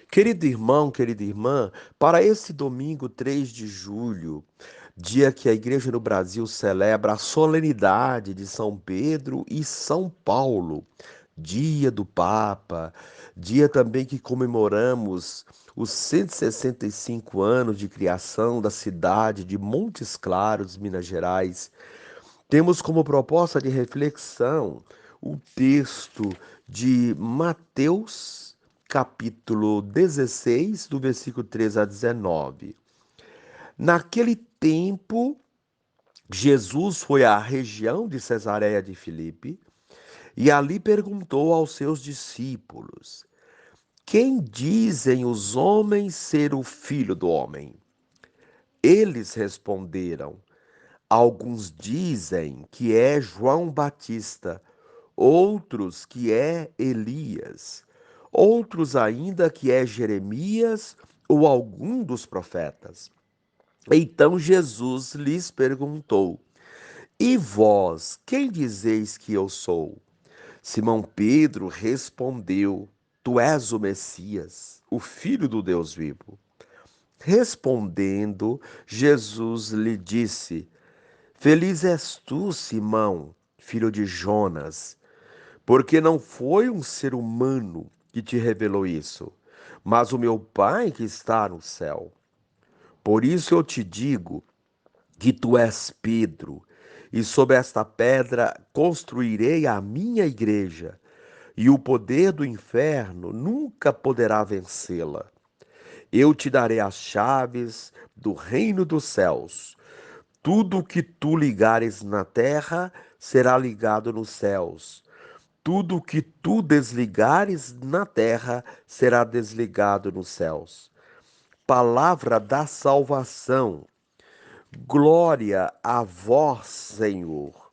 Querido irmão, querida irmã, para esse domingo 3 de julho, dia que a Igreja no Brasil celebra a solenidade de São Pedro e São Paulo, dia do Papa, dia também que comemoramos os 165 anos de criação da cidade de Montes Claros, Minas Gerais. Temos como proposta de reflexão o texto de Mateus, capítulo 16, do versículo 13 a 19. Naquele tempo, Jesus foi à região de Cesareia de Filipe e ali perguntou aos seus discípulos: Quem dizem os homens ser o filho do homem? Eles responderam: Alguns dizem que é João Batista, outros que é Elias, outros ainda que é Jeremias ou algum dos profetas. Então Jesus lhes perguntou: E vós, quem dizeis que eu sou? Simão Pedro respondeu: Tu és o Messias, o Filho do Deus vivo. Respondendo, Jesus lhe disse: Feliz és tu, Simão, filho de Jonas, porque não foi um ser humano que te revelou isso, mas o meu Pai que está no céu. Por isso eu te digo que tu és Pedro, e sobre esta pedra construirei a minha igreja, e o poder do inferno nunca poderá vencê-la. Eu te darei as chaves do reino dos céus. Tudo o que tu ligares na terra será ligado nos céus. Tudo o que tu desligares na terra será desligado nos céus. Palavra da salvação. Glória a vós, Senhor.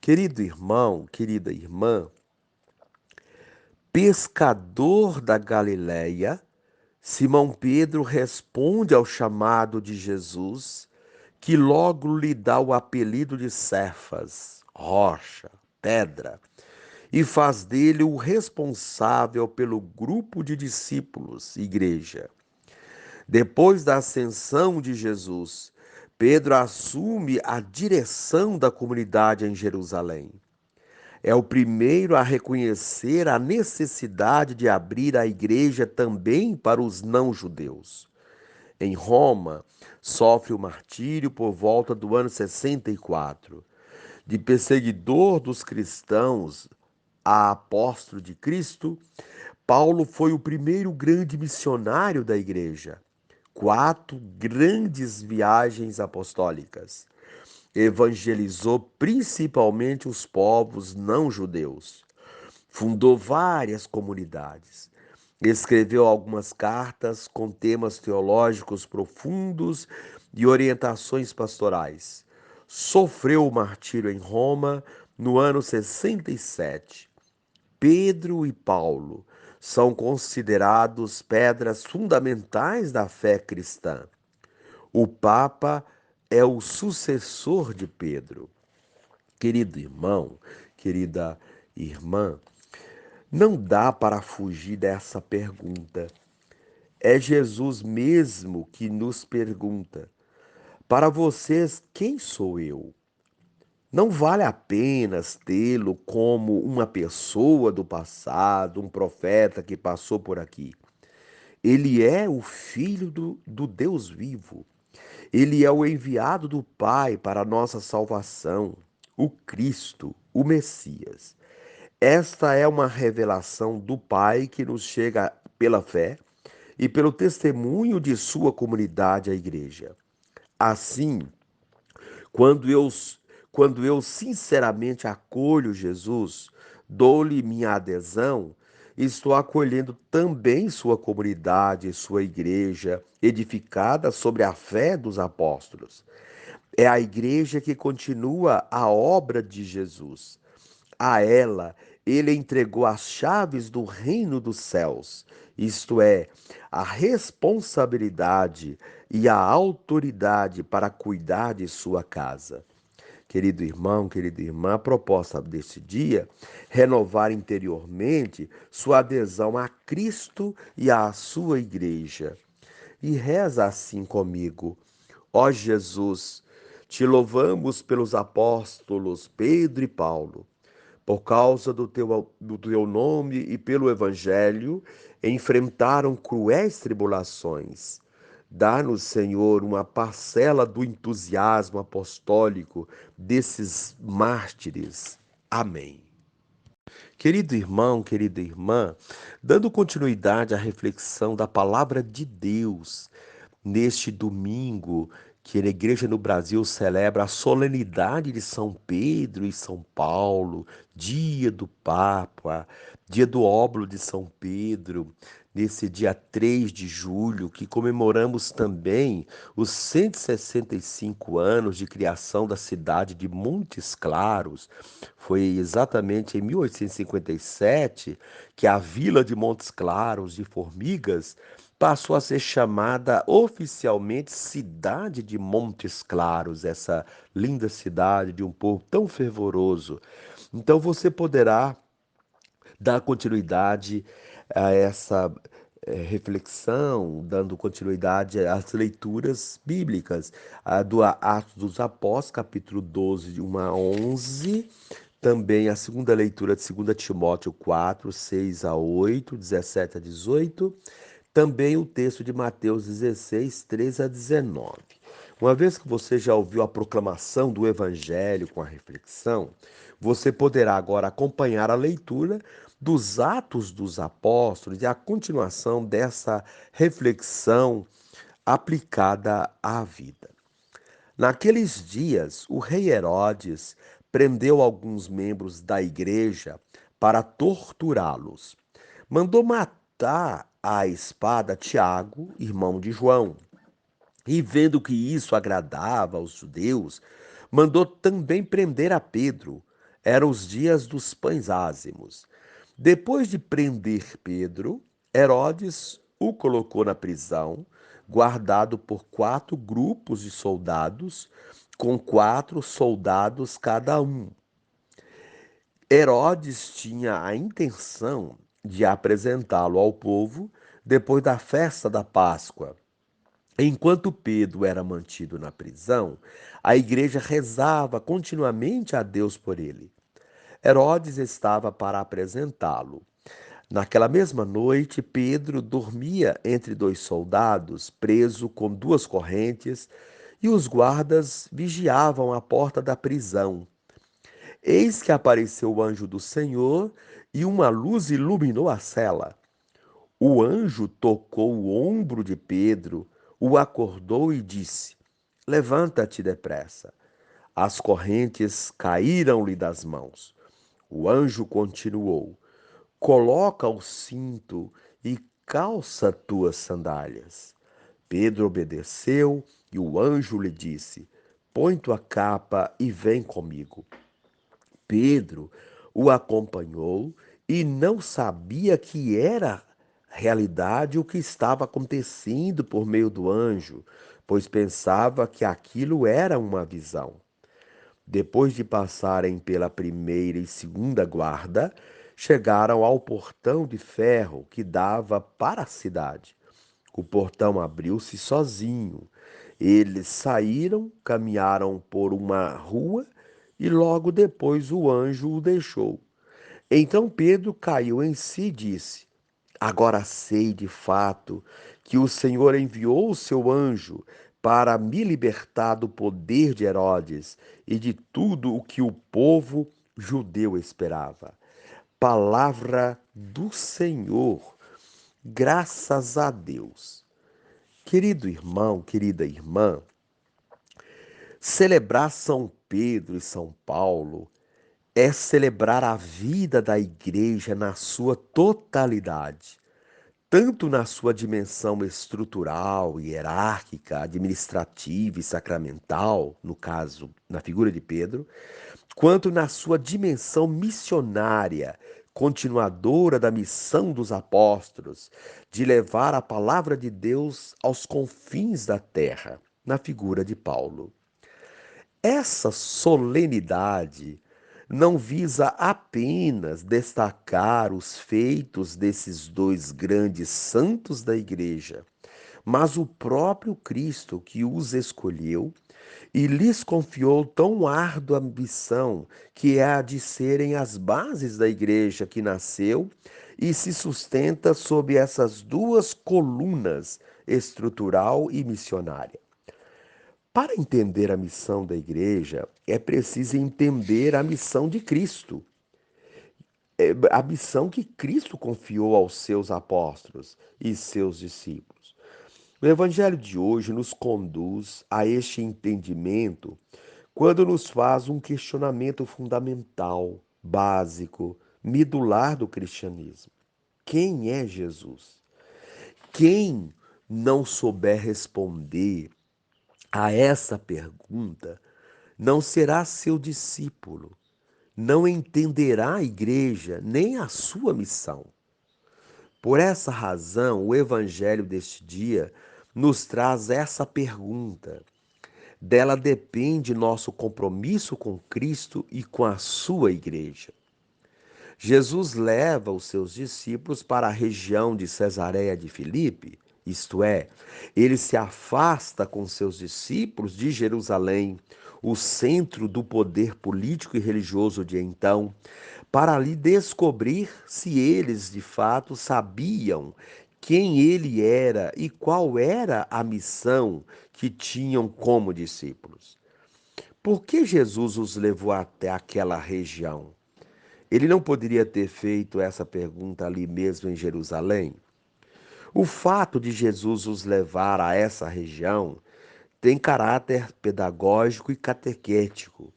Querido irmão, querida irmã, pescador da Galileia, Simão Pedro responde ao chamado de Jesus, que logo lhe dá o apelido de Cefas, rocha, pedra, e faz dele o responsável pelo grupo de discípulos, igreja. Depois da ascensão de Jesus, Pedro assume a direção da comunidade em Jerusalém. É o primeiro a reconhecer a necessidade de abrir a igreja também para os não-judeus. Em Roma, sofre o martírio por volta do ano 64. De perseguidor dos cristãos a apóstolo de Cristo, Paulo foi o primeiro grande missionário da igreja. 4 grandes viagens apostólicas. Evangelizou principalmente os povos não-judeus. Fundou várias comunidades. Escreveu algumas cartas com temas teológicos profundos e orientações pastorais. Sofreu o martírio em Roma no ano 67. Pedro e Paulo são considerados pedras fundamentais da fé cristã. O Papa é o sucessor de Pedro. Querido irmão, querida irmã, não dá para fugir dessa pergunta. É Jesus mesmo que nos pergunta: Para vocês, quem sou eu? Não vale apenas tê-lo como uma pessoa do passado, um profeta que passou por aqui. Ele é o Filho do Deus vivo. Ele é o enviado do Pai para a nossa salvação, o Cristo, o Messias. Esta é uma revelação do Pai que nos chega pela fé e pelo testemunho de sua comunidade, a Igreja. Assim, quando eu, quando eu sinceramente acolho Jesus, dou-lhe minha adesão, estou acolhendo também sua comunidade, sua igreja, edificada sobre a fé dos apóstolos. É a igreja que continua a obra de Jesus. A ela, ele entregou as chaves do reino dos céus, isto é, a responsabilidade e a autoridade para cuidar de sua casa. Querido irmão, querida irmã, a proposta desse dia, renovar interiormente sua adesão a Cristo e à sua igreja. E reza assim comigo: ó Jesus, te louvamos pelos apóstolos Pedro e Paulo. Por causa do teu nome e pelo Evangelho, enfrentaram cruéis tribulações. Dá-nos, Senhor, uma parcela do entusiasmo apostólico desses mártires. Amém. Querido irmão, querida irmã, dando continuidade à reflexão da palavra de Deus, neste domingo que a igreja no Brasil celebra a solenidade de São Pedro e São Paulo, dia do Papa, dia do óbolo de São Pedro, nesse dia 3 de julho, que comemoramos também os 165 anos de criação da cidade de Montes Claros. Foi exatamente em 1857 que a vila de Montes Claros de Formigas passou a ser chamada oficialmente Cidade de Montes Claros, essa linda cidade de um povo tão fervoroso. Então você poderá dar continuidade a essa reflexão, dando continuidade às leituras bíblicas, a do Atos dos Apóstolos, capítulo 12, de 1 a 11, também a segunda leitura de 2 Timóteo 4, 6 a 8, 17 a 18, também o texto de Mateus 16, 13 a 19. Uma vez que você já ouviu a proclamação do Evangelho com a reflexão, você poderá agora acompanhar a leitura dos Atos dos Apóstolos e a continuação dessa reflexão aplicada à vida. Naqueles dias, o rei Herodes prendeu alguns membros da igreja para torturá-los. Mandou matar à espada Tiago, irmão de João. E vendo que isso agradava aos judeus, mandou também prender a Pedro. Eram os dias dos pães ázimos. Depois de prender Pedro, Herodes o colocou na prisão, guardado por 4 grupos de soldados, com 4 soldados cada um. Herodes tinha a intenção de apresentá-lo ao povo depois da festa da Páscoa. Enquanto Pedro era mantido na prisão, a igreja rezava continuamente a Deus por ele. Herodes estava para apresentá-lo. Naquela mesma noite, Pedro dormia entre 2 soldados, preso com 2 correntes, e os guardas vigiavam a porta da prisão. Eis que apareceu o anjo do Senhor e uma luz iluminou a cela. O anjo tocou o ombro de Pedro, o acordou e disse: Levanta-te depressa. As correntes caíram-lhe das mãos. O anjo continuou: Coloca o cinto e calça tuas sandálias. Pedro obedeceu e o anjo lhe disse: Põe tua capa e vem comigo. Pedro o acompanhou e não sabia que era realidade o que estava acontecendo por meio do anjo, pois pensava que aquilo era uma visão. Depois de passarem pela primeira e segunda guarda, chegaram ao portão de ferro que dava para a cidade. O portão abriu-se sozinho. Eles saíram, caminharam por uma rua e logo depois o anjo o deixou. Então Pedro caiu em si e disse: Agora sei de fato que o Senhor enviou o seu anjo para me libertar do poder de Herodes e de tudo o que o povo judeu esperava. Palavra do Senhor. Graças a Deus. Querido irmão, querida irmã, celebrar São Pedro e São Paulo é celebrar a vida da igreja na sua totalidade, tanto na sua dimensão estrutural, hierárquica, administrativa e sacramental, no caso, na figura de Pedro, quanto na sua dimensão missionária, continuadora da missão dos apóstolos, de levar a palavra de Deus aos confins da terra, na figura de Paulo. Essa solenidade não visa apenas destacar os feitos desses dois grandes santos da Igreja, mas o próprio Cristo que os escolheu e lhes confiou tão árdua missão, que é a de serem as bases da Igreja que nasceu e se sustenta sob essas duas colunas, estrutural e missionária. Para entender a missão da igreja, é preciso entender a missão de Cristo, a missão que Cristo confiou aos seus apóstolos e seus discípulos. O Evangelho de hoje nos conduz a este entendimento quando nos faz um questionamento fundamental, básico, medular do cristianismo. Quem é Jesus? Quem não souber responder a essa pergunta não será seu discípulo, não entenderá a igreja nem a sua missão. Por essa razão, o evangelho deste dia nos traz essa pergunta. Dela depende nosso compromisso com Cristo e com a sua igreja. Jesus leva os seus discípulos para a região de Cesareia de Filipe, isto é, ele se afasta com seus discípulos de Jerusalém, o centro do poder político e religioso de então, para ali descobrir se eles de fato sabiam quem ele era e qual era a missão que tinham como discípulos. Por que Jesus os levou até aquela região? Ele não poderia ter feito essa pergunta ali mesmo em Jerusalém? O fato de Jesus os levar a essa região tem caráter pedagógico e catequético.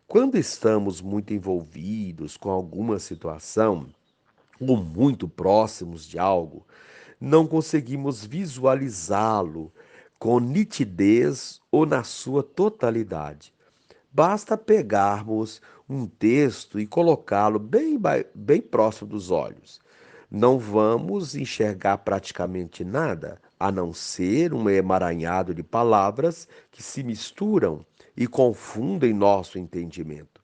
Quando estamos muito envolvidos com alguma situação ou muito próximos de algo, não conseguimos visualizá-lo com nitidez ou na sua totalidade. Basta pegarmos um texto e colocá-lo bem próximo dos olhos. Não vamos enxergar praticamente nada, a não ser um emaranhado de palavras que se misturam e confundem nosso entendimento.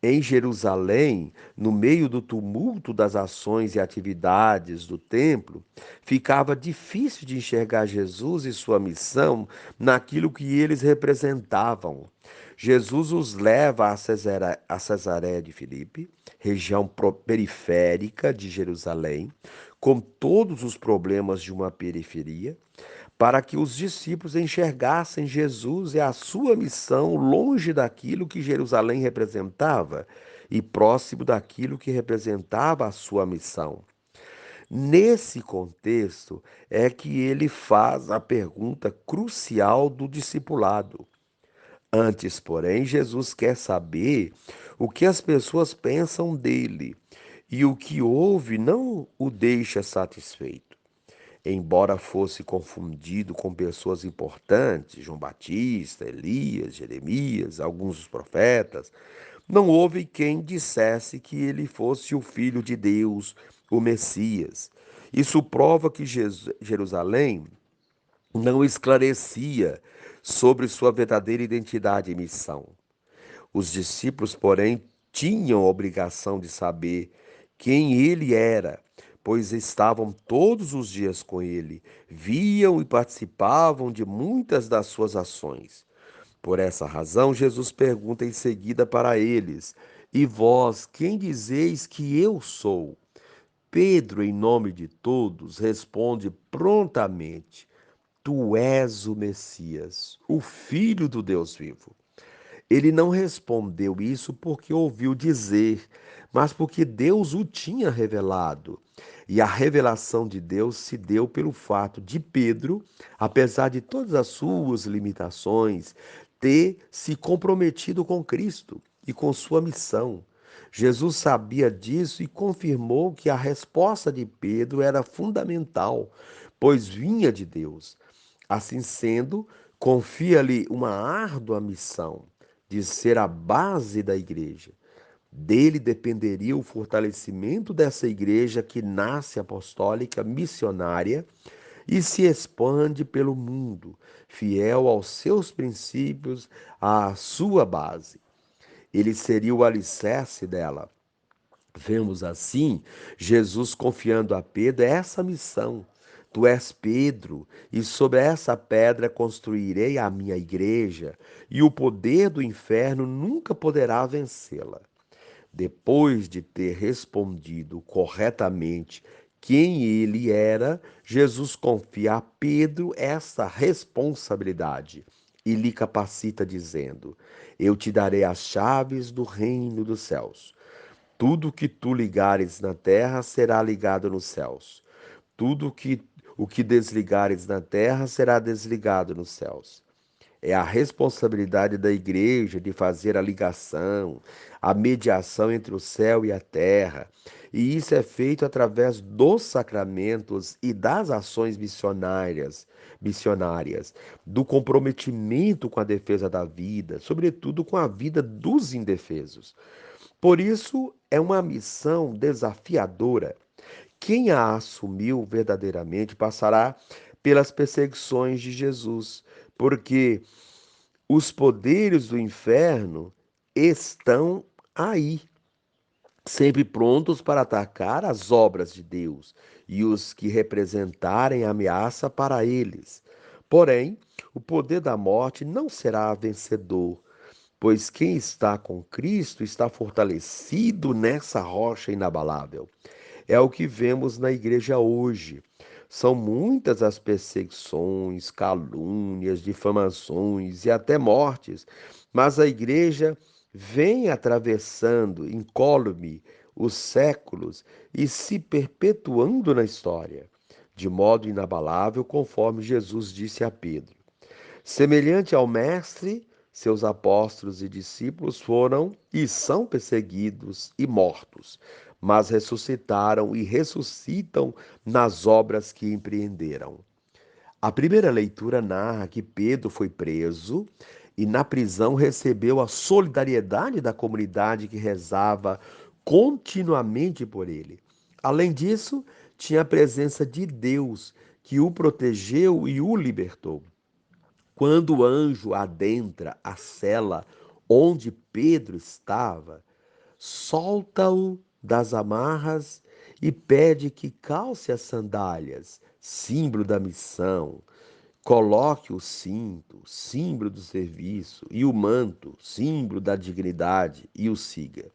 Em Jerusalém, no meio do tumulto das ações e atividades do templo, ficava difícil de enxergar Jesus e sua missão naquilo que eles representavam. Jesus os leva a Cesareia de Filipe, região periférica de Jerusalém, com todos os problemas de uma periferia, para que os discípulos enxergassem Jesus e a sua missão longe daquilo que Jerusalém representava e próximo daquilo que representava a sua missão. Nesse contexto é que ele faz a pergunta crucial do discipulado. Antes, porém, Jesus quer saber o que as pessoas pensam dele, e o que ouve não o deixa satisfeito. Embora fosse confundido com pessoas importantes, João Batista, Elias, Jeremias, alguns dos profetas, não houve quem dissesse que ele fosse o Filho de Deus, o Messias. Isso prova que Jerusalém não esclarecia sobre sua verdadeira identidade e missão. Os discípulos, porém, tinham a obrigação de saber quem ele era, pois estavam todos os dias com ele, viam e participavam de muitas das suas ações. Por essa razão, Jesus pergunta em seguida para eles: E vós, quem dizeis que eu sou? Pedro, em nome de todos, responde prontamente: Tu és o Messias, o Filho do Deus vivo. Ele não respondeu isso porque ouviu dizer, mas porque Deus o tinha revelado. E a revelação de Deus se deu pelo fato de Pedro, apesar de todas as suas limitações, ter se comprometido com Cristo e com sua missão. Jesus sabia disso e confirmou que a resposta de Pedro era fundamental, pois vinha de Deus. Assim sendo, confia-lhe uma árdua missão de ser a base da igreja. Dele dependeria o fortalecimento dessa igreja que nasce apostólica, missionária, e se expande pelo mundo, fiel aos seus princípios, à sua base. Ele seria o alicerce dela. Vemos assim Jesus confiando a Pedro essa missão. Tu és Pedro, e sobre essa pedra construirei a minha igreja, e o poder do inferno nunca poderá vencê-la. Depois de ter respondido corretamente quem ele era, Jesus confia a Pedro essa responsabilidade e lhe capacita, dizendo: Eu te darei as chaves do reino dos céus. Tudo que tu ligares na terra será ligado nos céus. Tudo que o que desligares na terra será desligado nos céus. É a responsabilidade da igreja de fazer a ligação, a mediação entre o céu e a terra. E isso é feito através dos sacramentos e das ações missionárias, do comprometimento com a defesa da vida, sobretudo com a vida dos indefesos. Por isso, é uma missão desafiadora. Quem a assumiu verdadeiramente passará pelas perseguições de Jesus, porque os poderes do inferno estão aí, sempre prontos para atacar as obras de Deus e os que representarem ameaça para eles. Porém, o poder da morte não será vencedor, pois quem está com Cristo está fortalecido nessa rocha inabalável. É o que vemos na igreja hoje. São muitas as perseguições, calúnias, difamações e até mortes, mas a igreja vem atravessando incólume os séculos e se perpetuando na história, de modo inabalável, conforme Jesus disse a Pedro. Semelhante ao Mestre, seus apóstolos e discípulos foram e são perseguidos e mortos, mas ressuscitaram e ressuscitam nas obras que empreenderam. A primeira leitura narra que Pedro foi preso e na prisão recebeu a solidariedade da comunidade que rezava continuamente por ele. Além disso, tinha a presença de Deus que o protegeu e o libertou. Quando o anjo adentra a cela onde Pedro estava, solta-o das amarras e pede que calce as sandálias, símbolo da missão, coloque o cinto, símbolo do serviço, e o manto, símbolo da dignidade, e o siga.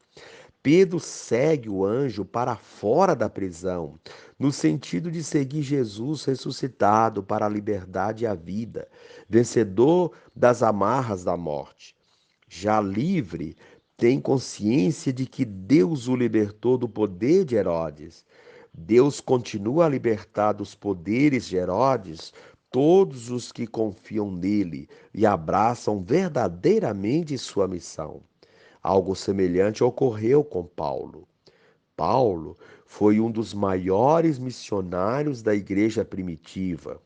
Pedro segue o anjo para fora da prisão, no sentido de seguir Jesus ressuscitado para a liberdade e a vida, vencedor das amarras da morte. Já livre, tem consciência de que Deus o libertou do poder de Herodes. Deus continua a libertar dos poderes de Herodes todos os que confiam nele e abraçam verdadeiramente sua missão. Algo semelhante ocorreu com Paulo. Paulo foi um dos maiores missionários da igreja primitiva.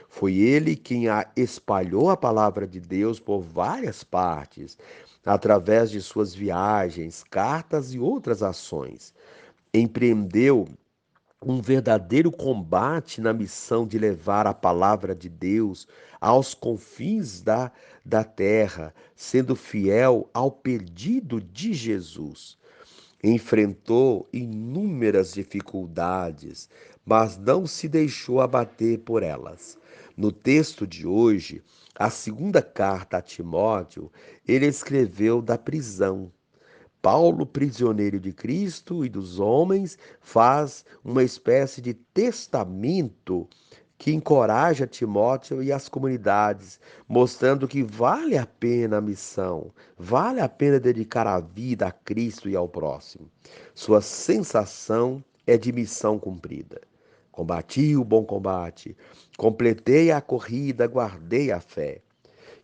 Foi ele quem espalhou a palavra de Deus por várias partes, através de suas viagens, cartas e outras ações. Empreendeu um verdadeiro combate na missão de levar a palavra de Deus aos confins da terra, sendo fiel ao pedido de Jesus. Enfrentou inúmeras dificuldades, mas não se deixou abater por elas. No texto de hoje, a segunda carta a Timóteo, ele escreveu da prisão. Paulo, prisioneiro de Cristo e dos homens, faz uma espécie de testamento que encoraja Timóteo e as comunidades, mostrando que vale a pena a missão, vale a pena dedicar a vida a Cristo e ao próximo. Sua sensação é de missão cumprida. Combati o bom combate, completei a corrida, guardei a fé.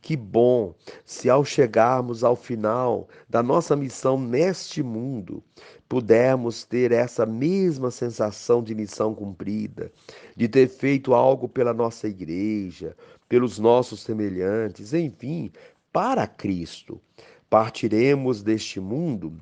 Que bom se ao chegarmos ao final da nossa missão neste mundo, pudermos ter essa mesma sensação de missão cumprida, de ter feito algo pela nossa igreja, pelos nossos semelhantes, enfim, para Cristo. Partiremos deste mundo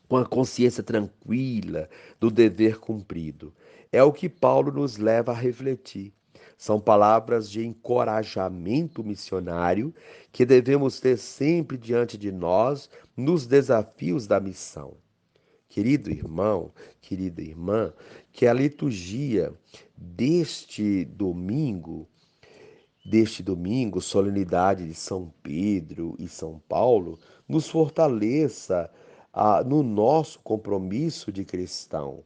com a consciência tranquila do dever cumprido. É o que Paulo nos leva a refletir. São palavras de encorajamento missionário que devemos ter sempre diante de nós nos desafios da missão. Querido irmão, querida irmã, que a liturgia deste domingo, solenidade de São Pedro e São Paulo, nos fortaleça no nosso compromisso de cristão,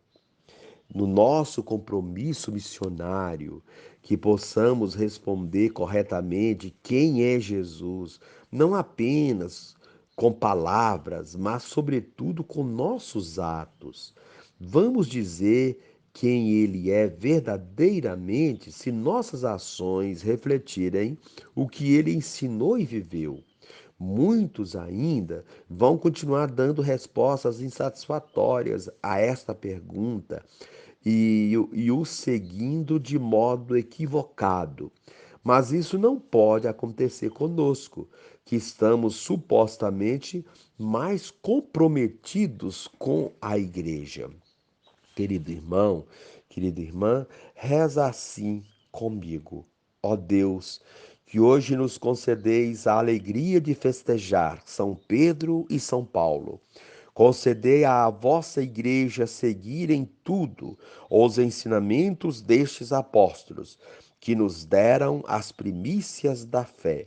no nosso compromisso missionário, que possamos responder corretamente quem é Jesus, não apenas com palavras, mas, sobretudo, com nossos atos. Vamos dizer quem Ele é verdadeiramente se nossas ações refletirem o que Ele ensinou e viveu. Muitos ainda vão continuar dando respostas insatisfatórias a esta pergunta e o seguindo de modo equivocado. Mas isso não pode acontecer conosco, que estamos supostamente mais comprometidos com a igreja. Querido irmão, querida irmã, reza assim comigo. Ó Deus, que hoje nos concedeis a alegria de festejar São Pedro e São Paulo. Concedei à vossa igreja seguir em tudo os ensinamentos destes apóstolos, que nos deram as primícias da fé.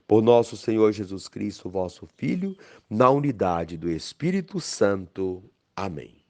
Por nosso Senhor Jesus Cristo, vosso Filho, na unidade do Espírito Santo. Amém.